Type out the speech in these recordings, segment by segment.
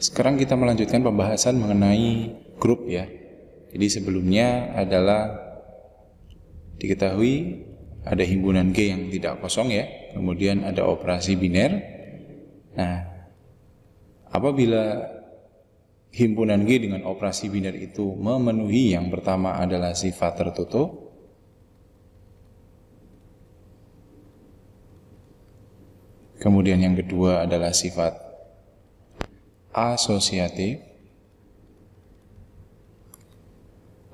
Sekarang kita melanjutkan pembahasan mengenai grup ya. Jadi sebelumnya adalah diketahui ada himpunan G yang tidak kosong ya. Kemudian ada operasi biner. Nah, apabila himpunan G dengan operasi biner itu memenuhi, yang pertama adalah sifat tertutup, kemudian yang kedua adalah sifat asosiatif,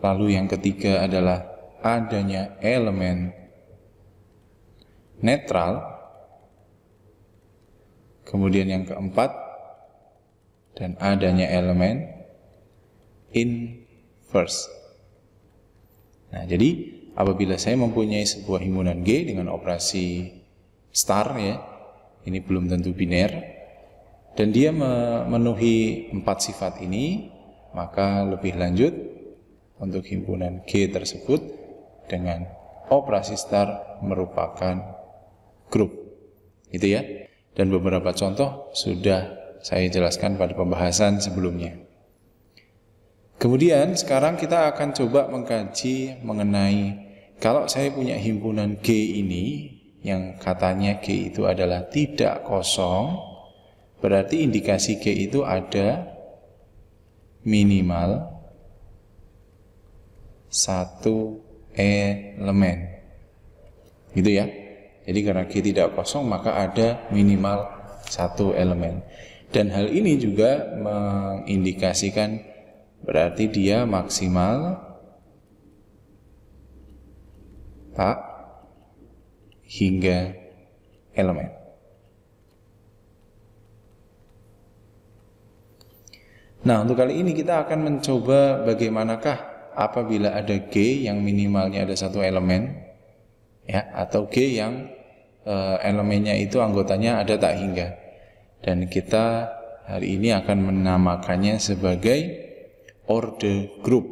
lalu yang ketiga adalah adanya elemen netral, kemudian yang keempat dan adanya elemen inverse. Nah, jadi apabila saya mempunyai sebuah himpunan G dengan operasi star ya, ini belum tentu biner, dan dia memenuhi 4 sifat ini, maka lebih lanjut untuk himpunan G tersebut dengan operasi star merupakan grup. Itu ya. Dan beberapa contoh sudah saya jelaskan pada pembahasan sebelumnya. Kemudian sekarang kita akan coba mengkaji mengenai kalau saya punya himpunan G ini yang katanya G itu adalah tidak kosong, berarti indikasi G itu ada minimal 1 elemen. Gitu ya. Jadi karena G tidak kosong maka ada minimal 1 elemen. Dan hal ini juga mengindikasikan berarti dia maksimal tak hingga elemen. Nah, untuk kali ini kita akan mencoba bagaimanakah apabila ada G yang minimalnya ada 1 elemen ya, atau G yang elemennya itu anggotanya ada tak hingga. Dan kita hari ini akan menamakannya sebagai order group.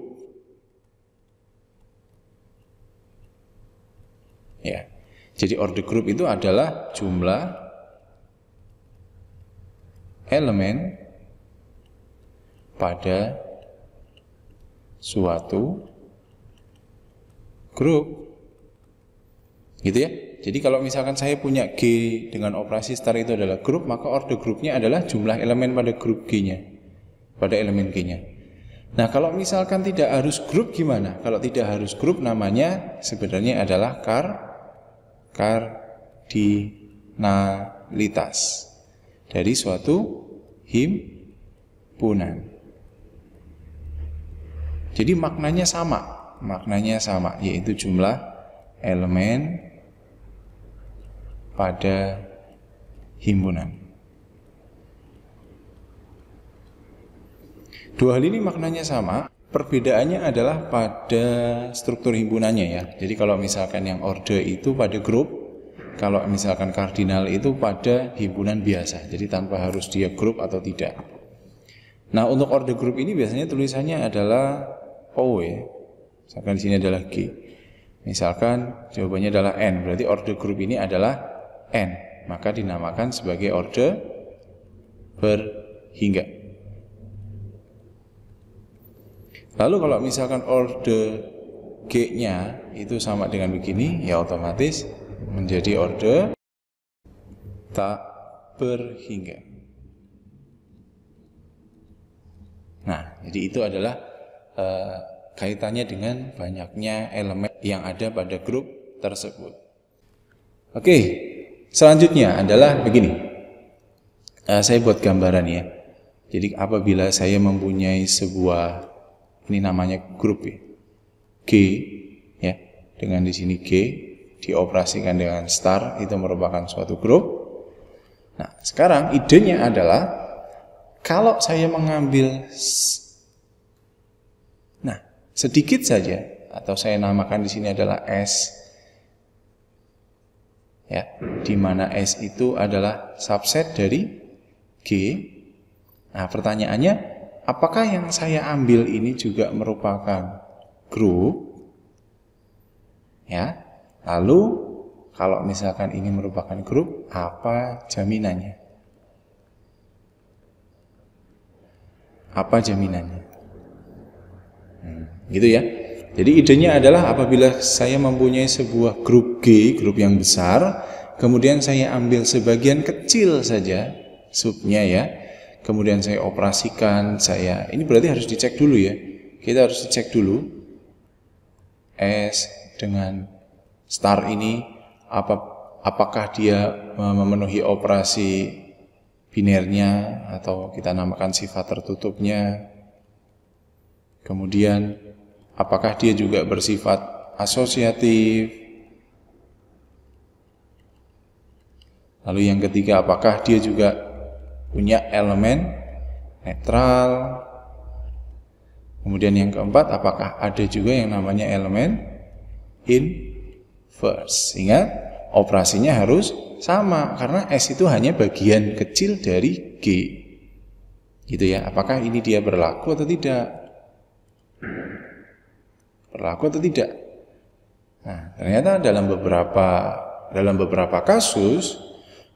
Ya. Jadi order group itu adalah jumlah elemen pada suatu grup. Gitu ya. Jadi kalau misalkan saya punya G dengan operasi star itu adalah grup, maka order grupnya adalah jumlah elemen pada grup G-nya, pada elemen G-nya. Nah, kalau misalkan tidak harus grup gimana? Kalau tidak harus grup namanya sebenarnya adalah kardinalitas dari suatu himpunan. Jadi maknanya sama, yaitu jumlah elemen pada himpunan. Dua hal ini maknanya sama, perbedaannya adalah pada struktur himpunannya ya. Jadi kalau misalkan yang order itu pada grup, kalau misalkan kardinal itu pada himpunan biasa. Jadi tanpa harus dia grup atau tidak. Nah, untuk order grup ini biasanya tulisannya adalah O ya. Misalkan di sini adalah G. Misalkan jawabannya adalah N, berarti order grup ini adalah N, maka dinamakan sebagai order berhingga. Lalu kalau misalkan order G-nya itu sama dengan begini, ya otomatis menjadi order tak berhingga. Nah, jadi itu adalah kaitannya dengan banyaknya elemen yang ada pada grup tersebut. Oke, selanjutnya adalah begini. Saya buat gambaran ya. Jadi apabila saya mempunyai sebuah, ini namanya grup ya, G ya, dengan di sini G dioperasikan dengan star, itu merupakan suatu grup. Nah, sekarang idenya adalah kalau saya mengambil sedikit saja, atau saya namakan di sini adalah S ya, di mana S itu adalah subset dari G. Nah, pertanyaannya, apakah yang saya ambil ini juga merupakan grup? Ya. Lalu kalau misalkan ini merupakan grup, apa jaminannya? Apa jaminannya? Gitu ya. Jadi idenya adalah apabila saya mempunyai sebuah grup G, grup yang besar, kemudian saya ambil sebagian kecil saja subnya ya, kemudian saya operasikan, ini berarti harus dicek dulu ya. Kita harus dicek dulu S dengan star ini apakah dia memenuhi operasi binernya atau kita namakan sifat tertutupnya. Kemudian apakah dia juga bersifat asosiatif. Lalu yang ketiga, apakah dia juga punya elemen netral. Kemudian yang keempat, apakah ada juga yang namanya elemen inverse. Ingat, operasinya harus sama karena S itu hanya bagian kecil dari G. Gitu ya. Apakah ini dia berlaku atau tidak? Berlaku atau tidak? Nah, ternyata dalam beberapa kasus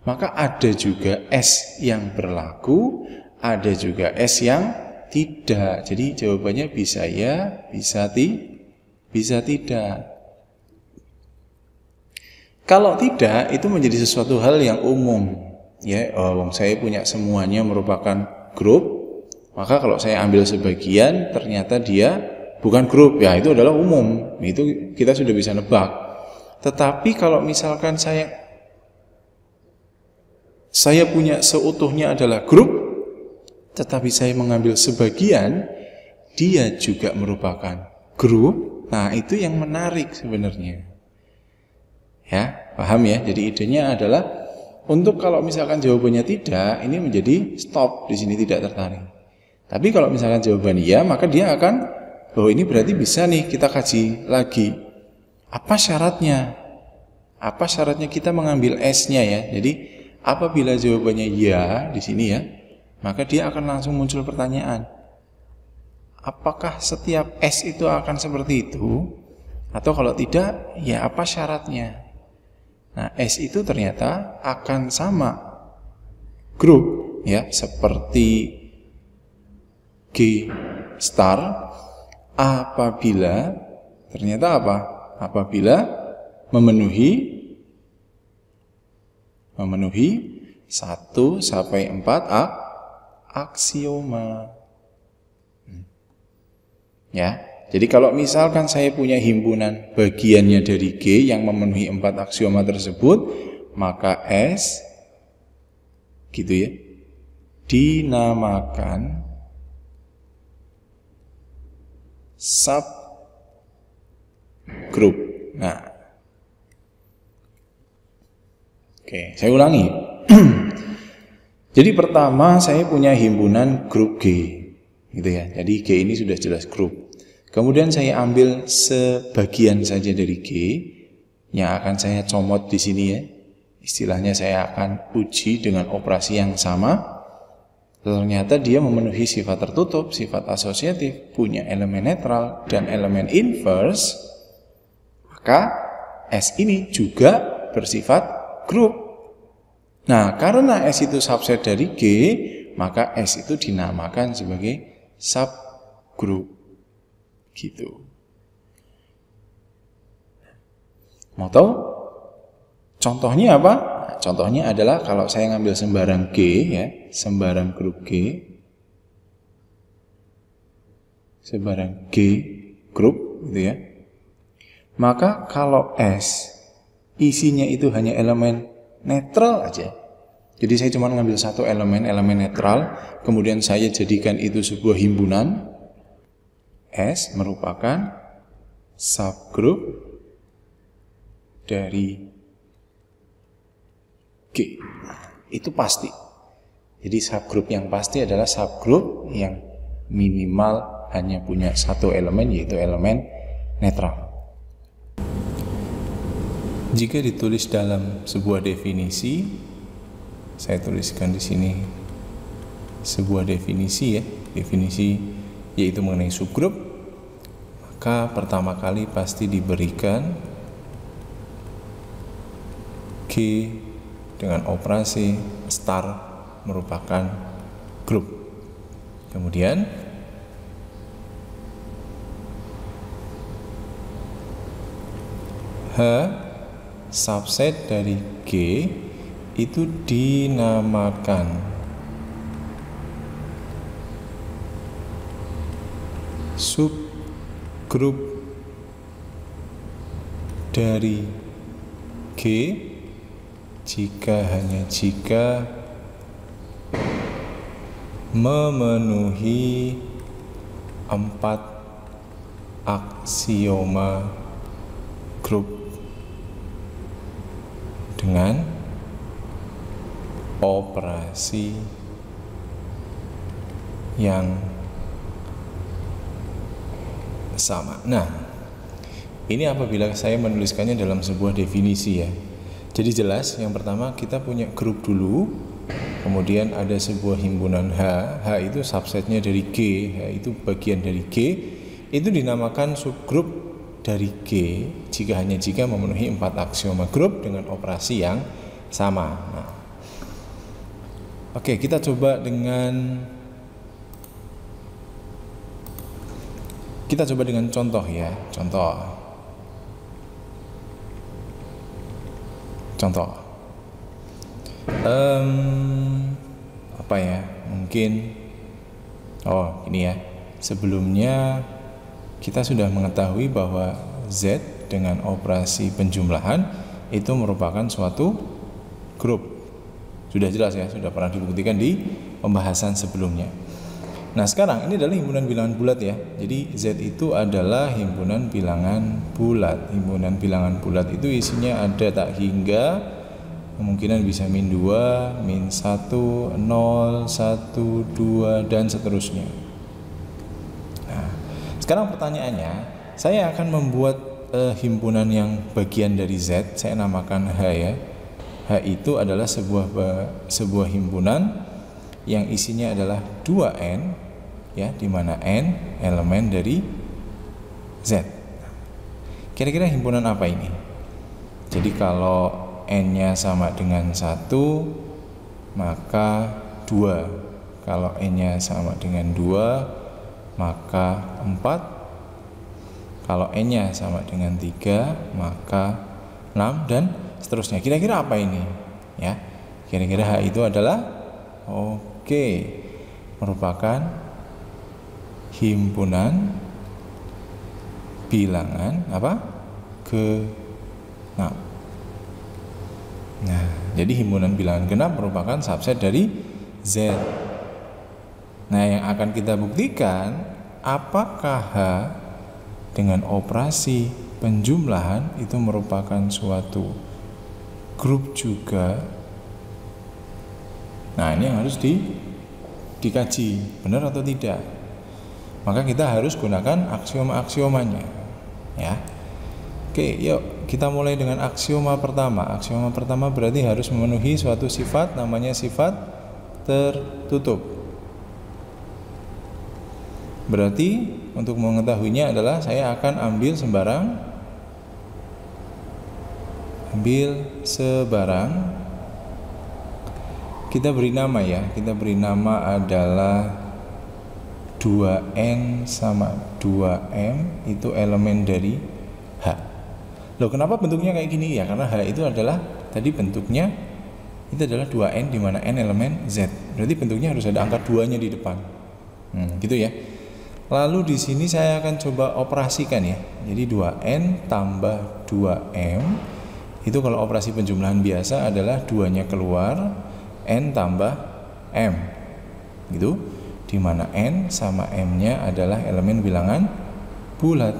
maka ada juga S yang berlaku, ada juga S yang tidak. Jadi jawabannya bisa ya, bisa tidak. Kalau tidak, itu menjadi sesuatu hal yang umum. Ya, saya punya semuanya merupakan grup, maka kalau saya ambil sebagian, ternyata dia bukan grup, ya itu adalah umum. Itu kita sudah bisa nebak. Tetapi kalau misalkan saya punya seutuhnya adalah grup, tetapi saya mengambil sebagian, dia juga merupakan grup. Nah, itu yang menarik sebenarnya. Ya, paham ya? Jadi idenya adalah untuk kalau misalkan jawabannya tidak, ini menjadi stop, di sini tidak tertarik. Tapi kalau misalkan jawaban iya, maka dia akan, ini berarti bisa nih kita kaji lagi. Apa syaratnya? Apa syaratnya kita mengambil S-nya ya? Jadi apabila jawabannya ya di sini ya, maka dia akan langsung muncul pertanyaan. Apakah setiap S itu akan seperti itu? Atau kalau tidak, ya apa syaratnya? Nah, S itu ternyata akan sama grup ya, seperti G star apabila ternyata apa? Apabila memenuhi 1 sampai 4 aksioma. Ya. Jadi kalau misalkan saya punya himpunan bagiannya dari G yang memenuhi 4 aksioma tersebut, maka S gitu ya, dinamakan subgroup. Nah, oke, saya ulangi. Jadi pertama saya punya himpunan grup G, gitu ya. Jadi G ini sudah jelas grup. Kemudian saya ambil sebagian saja dari G yang akan saya comot di sini ya. Istilahnya saya akan uji dengan operasi yang sama. Ternyata dia memenuhi sifat tertutup, sifat asosiatif, punya elemen netral dan elemen inverse. Maka S ini juga bersifat grup. Nah, karena S itu subset dari G, maka S itu dinamakan sebagai subgroup. Gitu. Mau tahu? Contohnya apa? Nah, contohnya adalah kalau saya ngambil sembarang G ya, sembarang grup G, sembarang G grup gitu ya. Maka kalau S isinya itu hanya elemen netral aja. Jadi saya cuma ngambil satu elemen netral, kemudian saya jadikan itu sebuah himpunan. S merupakan subgroup dari G. Itu pasti. Jadi subgroup yang pasti adalah subgroup yang minimal hanya punya satu elemen, yaitu elemen netral. Jika ditulis dalam sebuah definisi, saya tuliskan di sini sebuah definisi ya, definisi yaitu mengenai subgroup, maka pertama kali pasti diberikan G dengan operasi star merupakan grup. Kemudian H subset dari G itu dinamakan subgrup dari G jika memenuhi 4 aksioma grup dengan operasi yang sama. Nah, ini apabila saya menuliskannya dalam sebuah definisi ya. Jadi jelas, yang pertama kita punya grup dulu, kemudian ada sebuah himpunan H itu subsetnya dari G, H itu bagian dari G, itu dinamakan subgrup dari G jika memenuhi 4 aksioma grup dengan operasi yang sama. Nah, oke, kita coba dengan contoh ya. Contoh apa ya, mungkin ini ya. Sebelumnya kita sudah mengetahui bahwa Z dengan operasi penjumlahan itu merupakan suatu grup. Sudah jelas ya, sudah pernah dibuktikan di pembahasan sebelumnya. Nah, sekarang ini adalah himpunan bilangan bulat ya. Jadi Z itu adalah himpunan bilangan bulat. Himpunan bilangan bulat itu isinya ada tak hingga, kemungkinan bisa -2, -1, 0, 1, 2 dan seterusnya. Nah, sekarang pertanyaannya, saya akan membuat himpunan yang bagian dari Z, saya namakan H ya. H itu adalah sebuah himpunan yang isinya adalah 2N ya, di mana N elemen dari Z. Kira-kira himpunan apa ini? Jadi kalau N-nya sama dengan 1, maka 2. Kalau N-nya sama dengan 2, maka 4. Kalau N-nya sama dengan 3, maka 6 dan seterusnya. Kira-kira apa ini? Ya. Kira-kira H itu adalah merupakan himpunan bilangan genap. Nah, jadi himpunan bilangan genap merupakan subset dari Z. Nah, yang akan kita buktikan apakah H dengan operasi penjumlahan itu merupakan suatu grup juga. Nah, ini yang harus dikaji, benar atau tidak. Maka kita harus gunakan aksioma-aksiomanya ya. Oke, yuk kita mulai dengan aksioma pertama. Aksioma pertama berarti harus memenuhi suatu sifat, namanya sifat tertutup. Berarti untuk mengetahuinya adalah saya akan ambil sebarang. Kita beri nama ya, kita beri nama adalah 2N sama 2M itu elemen dari H. Loh, kenapa bentuknya kayak gini ya? Karena H itu adalah tadi bentuknya itu adalah 2N di mana N elemen Z. Berarti bentuknya harus ada angka 2-nya di depan. Gitu ya. Lalu di sini saya akan coba operasikan ya. Jadi 2N tambah 2M itu kalau operasi penjumlahan biasa adalah 2-nya keluar, N tambah M gitu, dimana N sama M-nya adalah elemen bilangan bulat.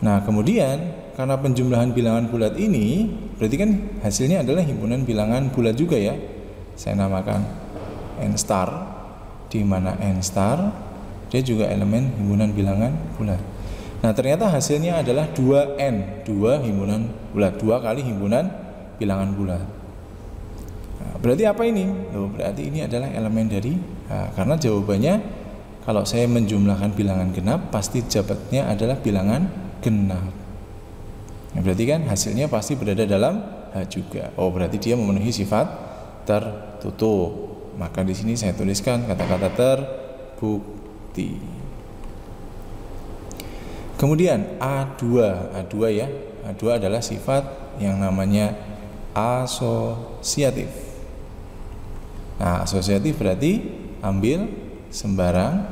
Nah, kemudian karena penjumlahan bilangan bulat ini berarti kan hasilnya adalah himpunan bilangan bulat juga ya. Saya namakan N star, dimana N star dia juga elemen himpunan bilangan bulat. Nah, ternyata hasilnya adalah 2N, 2 himpunan bulat, 2 kali himpunan bilangan bulat. Berarti apa ini? Berarti ini adalah elemen dari karena jawabannya kalau saya menjumlahkan bilangan genap pasti jawabannya adalah bilangan genap. Berarti kan hasilnya pasti berada dalam H juga. Berarti dia memenuhi sifat tertutup. Maka di sini saya tuliskan kata-kata tertutup. terbukti. Kemudian A2 ya. A2 adalah sifat yang namanya asosiatif. Nah, asosiatif berarti ambil sembarang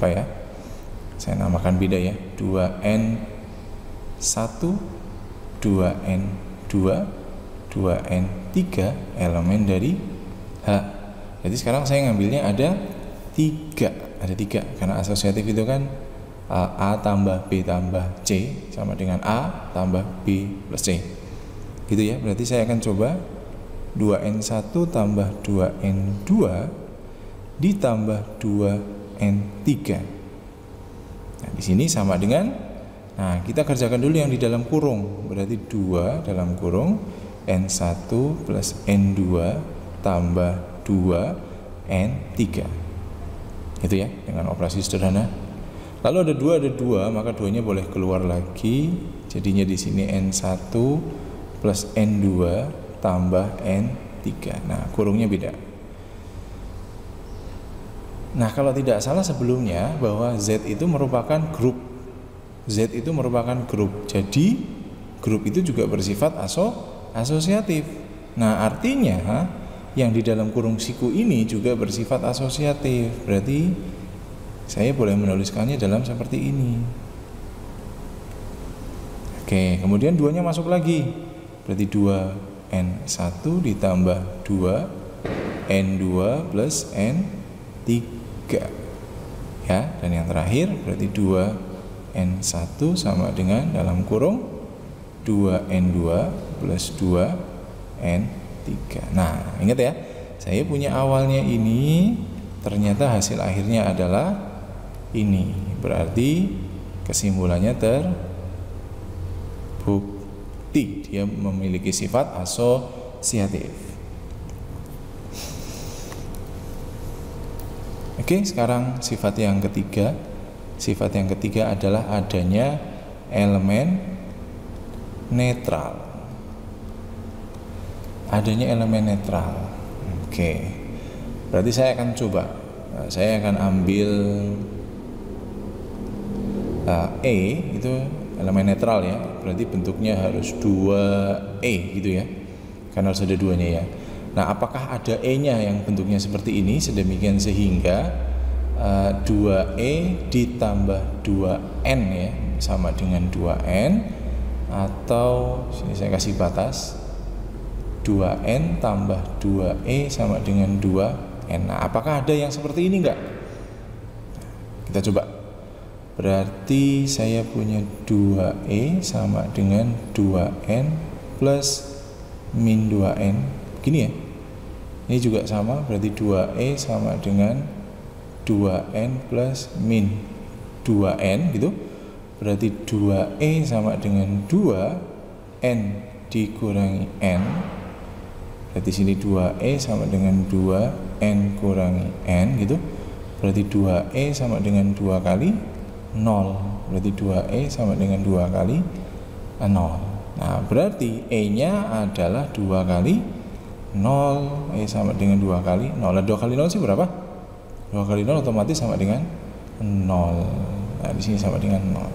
apa ya? Saya namakan beda ya. 2N1, 2N2, 2N3 elemen dari H. Jadi sekarang saya ngambilnya ada 3 karena asosiatif itu kan A tambah B tambah C sama dengan A tambah B plus C. Gitu ya. Berarti saya akan coba 2N1 tambah 2N2 ditambah 2N3. Nah, di sini sama dengan, nah kita kerjakan dulu yang di dalam kurung. Berarti 2 dalam kurung N1 plus N2 tambah 2N3. Itu ya, dengan operasi sederhana. Lalu ada 2, maka 2-nya boleh keluar lagi. Jadinya di sini N1 plus N2 tambah N3. Nah, kurungnya beda. Nah, kalau tidak salah sebelumnya bahwa Z itu merupakan grup. Z itu merupakan grup. Jadi, grup itu juga bersifat asosiatif. Nah, artinya yang di dalam kurung siku ini juga bersifat asosiatif. Berarti saya boleh menuliskannya dalam seperti ini. Oke, kemudian 2-nya masuk lagi. Berarti 2N1 ditambah 2N2 plus N3. Ya, dan yang terakhir berarti 2N1 sama dengan dalam kurung 2N2 plus 2N3. Nah, ingat ya, saya punya awalnya ini, ternyata hasil akhirnya adalah ini. Berarti kesimpulannya terbukti, dia memiliki sifat asosiatif. Oke, sekarang sifat yang ketiga. Sifat yang ketiga adalah adanya elemen netral. Adanya elemen netral. Oke. Berarti saya akan coba. Saya akan ambil E itu elemen netral ya. Berarti bentuknya harus 2E gitu ya. Karena harus ada 2-nya ya. Nah, apakah ada E-nya yang bentuknya seperti ini sedemikian sehingga 2E ditambah 2N ya sama dengan 2N, atau sini saya kasih batas 2N tambah 2E sama dengan 2N. Nah, apakah ada yang seperti ini enggak? Kita coba. Berarti saya punya 2E sama dengan 2N plus min 2N. Gini ya. Ini juga sama, berarti 2E sama dengan 2N plus min 2N gitu. Berarti 2E sama dengan 2N dikurangi N. Berarti sini 2E sama dengan 2N kurangi N gitu. Berarti 2E sama dengan 2 kali 0. Berarti 2E sama dengan 2 kali 0. Nah, berarti E-nya adalah 2 kali 0. E sama dengan 2 kali 0. 2 kali 0 sih berapa? 2 kali 0 otomatis sama dengan 0. Nah, di sini sama dengan 0.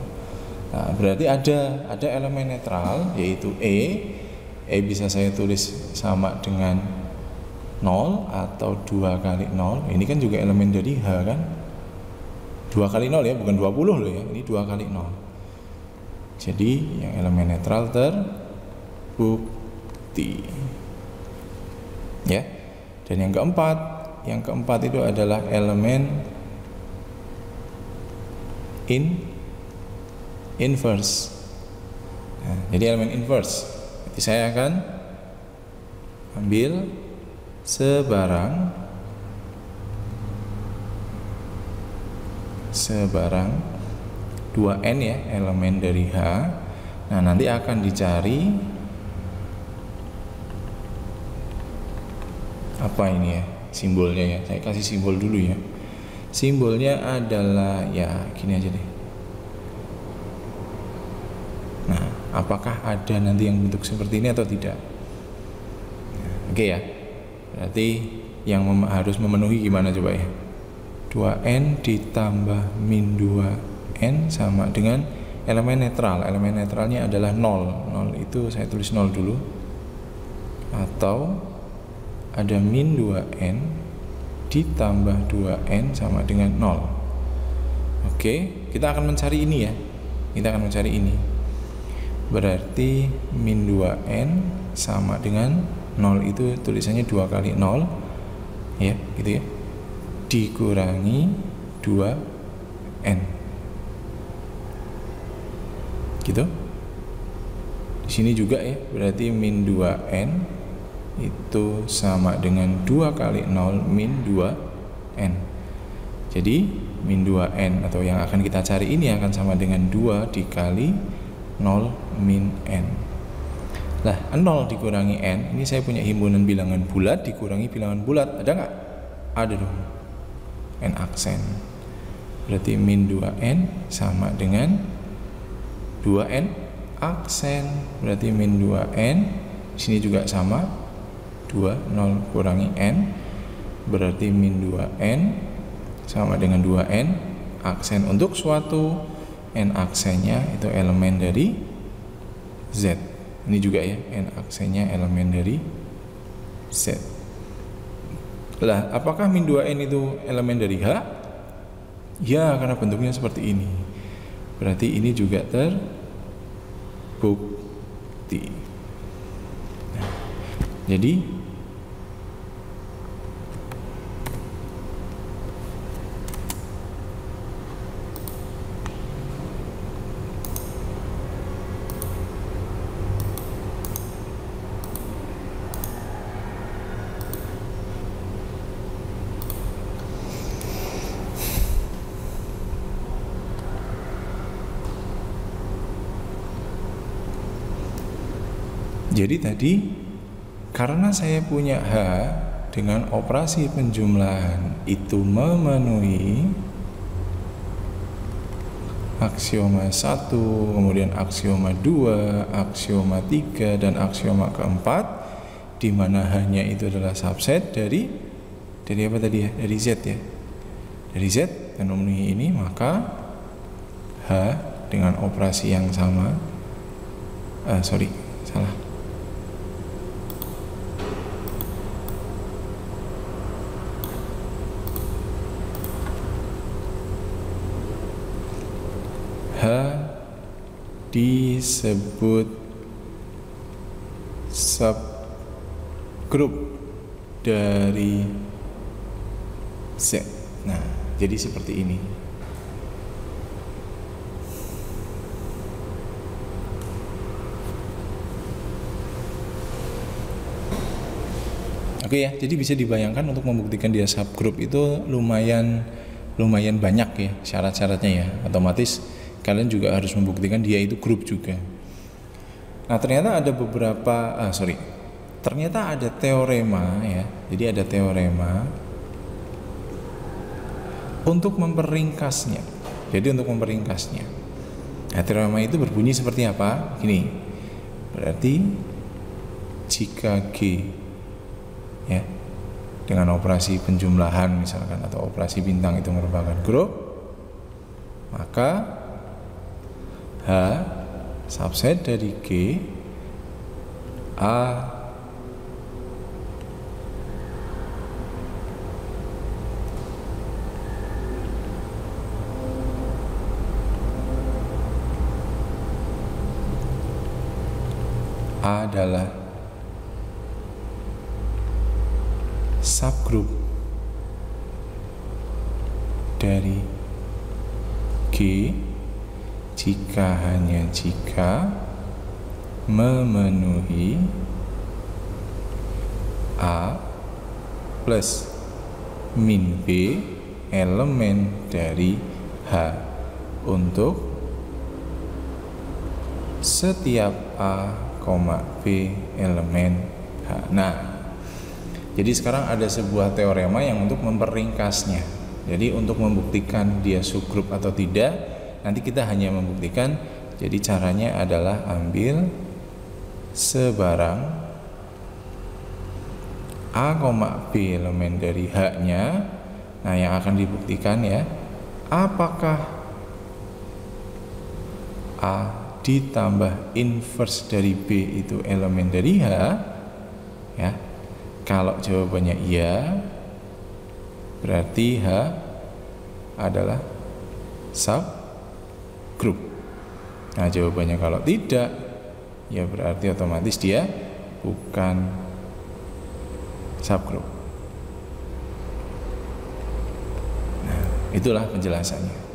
Nah, berarti ada elemen netral yaitu E. E bisa saya tulis sama dengan 0 atau 2 kali 0. Ini kan juga elemen dari H kan. 2 kali 0 ya, bukan 20 loh ya. Ini 2 kali 0. Jadi yang elemen netral terbukti. Ya. Dan yang keempat itu adalah elemen inverse. Nah, jadi elemen inverse. Jadi saya akan ambil sebarang 2N ya, elemen dari H. Nah, nanti akan dicari apa ini ya, simbolnya ya. Saya kasih simbol dulu ya. Simbolnya adalah ya gini aja deh. Nah, apakah ada nanti yang bentuk seperti ini atau tidak? Oke ya. Berarti yang harus memenuhi gimana coba ya? 2n ditambah min 2n sama dengan elemen netral. Elemen netralnya adalah 0. 0 itu saya tulis 0 dulu. Atau ada min 2n ditambah 2n sama dengan 0. Oke, kita akan mencari ini ya. Kita akan mencari ini. Berarti min 2n sama dengan 0 itu tulisannya 2 kali 0 ya, gitu ya. Dikurangi 2n. Gitu. Di sini juga ya, berarti min 2n itu sama dengan 2 kali 0 min 2n. Jadi min 2n atau yang akan kita cari ini akan sama dengan 2 dikali 0 min n. Lah 0 dikurangi n, ini saya punya himpunan bilangan bulat dikurangi bilangan bulat, ada nggak? Ada dong, n aksen. Berarti min 2n sama dengan 2n aksen. Berarti min 2n sini juga sama 2, 0 kurangi n, berarti min 2n sama dengan 2n aksen. Untuk suatu n aksennya itu elemen dari z. Ini juga ya, n aksennya elemen dari z. Lah, apakah min 2n itu elemen dari h? Ya, karena bentuknya seperti ini. Berarti ini juga terbukti. Nah, jadi tadi karena saya punya H dengan operasi penjumlahan itu memenuhi aksioma 1, kemudian aksioma 2, aksioma 3 dan aksioma keempat, di mana hanya itu adalah subset dari apa tadi ya? Dari Z ya. Dari Z dan memenuhi ini, maka H dengan operasi yang sama salah. H disebut subgrup dari Z. Nah, jadi seperti ini. Oke ya, jadi bisa dibayangkan untuk membuktikan dia subgrup itu lumayan banyak ya syarat-syaratnya ya. Otomatis kalian juga harus membuktikan dia itu grup juga. Nah, ternyata ada ternyata ada teorema ya. Jadi ada teorema untuk memperingkasnya. Nah, teorema itu berbunyi seperti apa? Gini. Berarti jika G ya dengan operasi penjumlahan misalkan atau operasi bintang itu merupakan grup, maka H subset dari G A adalah subgrup dari G jika memenuhi A plus min B elemen dari H untuk setiap A, B elemen H. Nah, jadi sekarang ada sebuah teorema yang untuk memperingkasnya. Jadi untuk membuktikan dia subgrup atau tidak, nanti kita hanya membuktikan. Jadi caranya adalah ambil sebarang A, B elemen dari H-nya. Nah, yang akan dibuktikan ya, apakah A ditambah inverse dari B itu elemen dari H? Ya. Kalau jawabannya iya, berarti H adalah subgroup. Nah, jawabannya kalau tidak, ya berarti otomatis dia bukan subgroup. Nah, itulah penjelasannya.